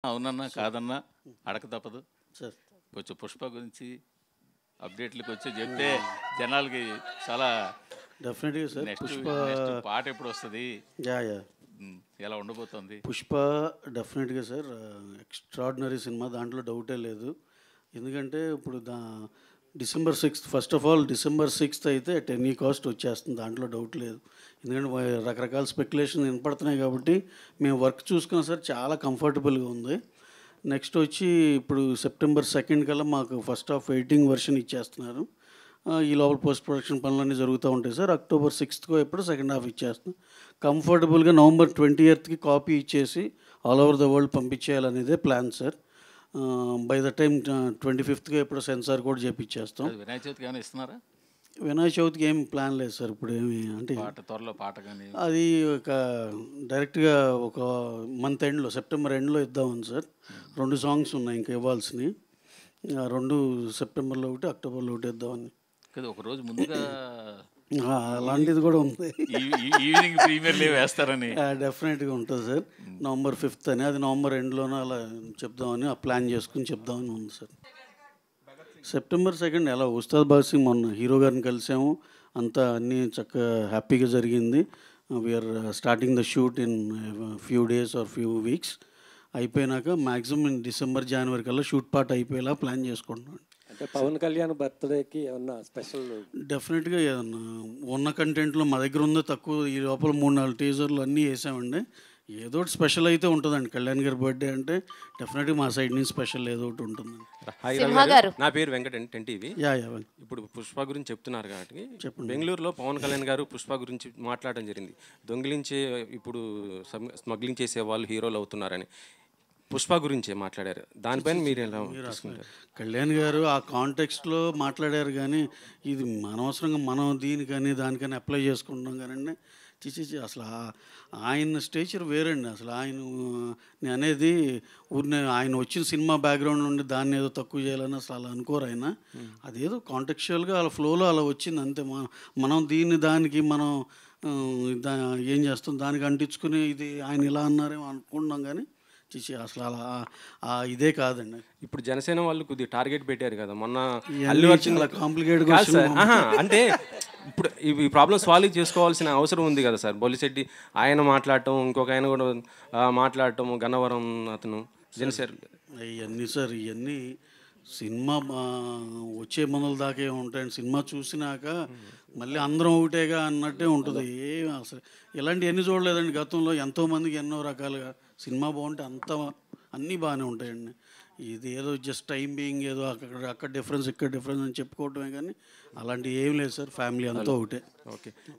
అవునన్నా కాదన్నా అడక తప్పదు సార్. కొంచెం పుష్ప గురించి అప్డేట్లకు వచ్చి చెప్తే జనాలకి చాలా డెఫినెట్గా సార్. నెక్స్ట్ పుష్ప నెక్స్ట్ పాట ఎప్పుడు వస్తుంది, యా యా ఎలా ఉండబోతుంది? పుష్ప డెఫినెట్గా సార్ ఎక్స్ట్రాడినరీ సినిమా, దాంట్లో డౌటే లేదు. ఎందుకంటే ఇప్పుడు December 6th, first of all December 6th అయితే అట్ ఎనీ కాస్ట్ వచ్చేస్తుంది, దాంట్లో డౌట్ లేదు. ఎందుకంటే రకరకాల స్పెక్యులేషన్ వినపడుతున్నాయి కాబట్టి మేము వర్క్ చూసుకున్నాం సార్, చాలా కంఫర్టబుల్గా ఉంది. నెక్స్ట్ వచ్చి ఇప్పుడు September 2nd కల్లా మాకు ఫస్ట్ హాఫ్ ఎడిటింగ్ వర్షన్ ఇచ్చేస్తున్నారు. ఈ లోపల పోస్ట్ ప్రొడక్షన్ పనులన్నీ జరుగుతూ ఉంటాయి సార్. October 6th ఎప్పుడు సెకండ్ హాఫ్ ఇచ్చేస్తాం. కంఫర్టబుల్గా November 20th కాపీ ఇచ్చేసి ఆల్ ఓవర్ ద వరల్డ్ పంపించేయాలనేదే plan sir. By the time 25th ఎప్పుడు సెన్సార్ కూడా చేపించేస్తాం. వినాయక చవితికి ఏమైనా ఇస్తున్నారా? వినాయక చవితికి ఏం ప్లాన్ లేదు సార్ ఇప్పుడు ఏమి, అంటే త్వరలో పాట కానీ అది ఒక డైరెక్ట్గా ఒక మంత్ ఎండ్లో సెప్టెంబర్ ఎండ్లో ఇద్దామని సార్. 2 సాంగ్స్ ఉన్నాయి ఇంకా ఇవ్వాల్సినవి, 2 సెప్టెంబర్లో ఒకటి అక్టోబర్లో ఒకటి ఇద్దామని. ఒక రోజు ముందుగా అలాంటిది కూడా ఉంది, ఈవినింగ్ ప్రీమియర్ లీవ్ వేస్తారని. డెఫినెట్గా ఉంటుంది సార్. November 5th అని, అది నవంబర్ ఎండ్లోనే అలా చెప్దామని ప్లాన్ చేసుకుని చెప్దామని ఉంది సార్. September 2nd ఎలా ఉస్తాద్ భగత్ సింగ్ మొన్న హీరో గారిని కలిసాము, అంతా అన్నీ చక్కగా హ్యాపీగా జరిగింది. We're starting the shoot in few days or few weeks. అయిపోయినాక మ్యాక్సిమం December, January కల్లా షూట్ పార్ట్ అయిపోయేలా ప్లాన్ చేసుకుంటున్నాను. అంటే పవన్ కళ్యాణ్ బర్త్డేకి ఏమన్నా స్పెషల్? డెఫినెట్గా ఏదన్నా ఉన్న కంటెంట్లో మా దగ్గర ఉందో తక్కువ, ఈ లోపల 3-4 టీజర్లు అన్నీ వేసామండి. ఏదో ఒకటి స్పెషల్ అయితే ఉంటుందండి. కళ్యాణ్ గారి బర్త్డే అంటే డెఫినెట్గా మా సైడ్ నుంచి స్పెషల్ ఏదో ఒకటి ఉంటుందండి. నా పేరు వెంకట టీవీ. యా యా ఇప్పుడు పుష్ప గురించి చెప్తున్నారు కాబట్టి బెంగళూరులో పవన్ కళ్యాణ్ గారు పుష్ప గురించి మాట్లాడడం జరిగింది. దొంగిలించే ఇప్పుడు స్మగ్లింగ్ చేసే వాళ్ళు హీరోలు అవుతున్నారని పుష్ప గురించే మాట్లాడారు. దానిపైన మీరు ఎలా తీసుకుంటారు? కళ్యాణ్ గారు ఆ కాంటెక్స్ట్లో మాట్లాడారు, కానీ ఇది అనవసరంగా మనం దీనికని దానికని అప్లై చేసుకుంటున్నాం కానీ అసలు ఆయన స్టేచర్ వేరండి. అసలు నేను అనేది ఊరిని ఆయన వచ్చిన సినిమా బ్యాక్గ్రౌండ్ నుండి దాన్ని ఏదో తక్కువ చేయాలని అసలు అలా అనుకోరు ఆయన. అదేదో కాంటెక్చువల్గా అలా ఫ్లోలో అలా వచ్చింది అంతే. మనం దానికి మనం ఏం చేస్తాం, దానికి అంటించుకుని ఇది ఆయన ఇలా అన్నారేమో అనుకుంటున్నాం, కానీ అసలు అలా ఇదే కాదండి. ఇప్పుడు జనసేన వాళ్ళు కొద్దిగా టార్గెట్ పెట్టారు కదా మొన్న, అల్లు అర్జున్ కాంప్లికేటెడ్ అంటే ఇప్పుడు ఈ ప్రాబ్లమ్ సాల్వ్ చేసుకోవాల్సిన అవసరం ఉంది కదా సార్. బొలిశెట్టి ఆయన మాట్లాడటం, ఇంకొక ఆయన కూడా మాట్లాడటం, గన్నవరం అతను జనసేన. ఇవన్నీ సార్, ఇవన్నీ సినిమా వచ్చే మందుల దాకా ఉంటాయండి. సినిమా చూసినాక మళ్ళీ అందరం ఒకటేగా అన్నట్టే ఉంటుంది. అసలు ఇలాంటివన్నీ చూడలేదండి గతంలో. ఎంతోమందికి ఎన్నో రకాలుగా సినిమా బాగుంటే అన్నీ బాగానే ఉంటాయండి. ఇది ఏదో జస్ట్ టైం బీయింగ్ ఏదో అక్కడ డిఫరెన్స్ ఇక్కడ డిఫరెన్స్ అని చెప్పుకోవటమే, కానీ అలాంటివి ఏం లేదు సార్. ఫ్యామిలీ అంతా ఒకటే. ఓకే.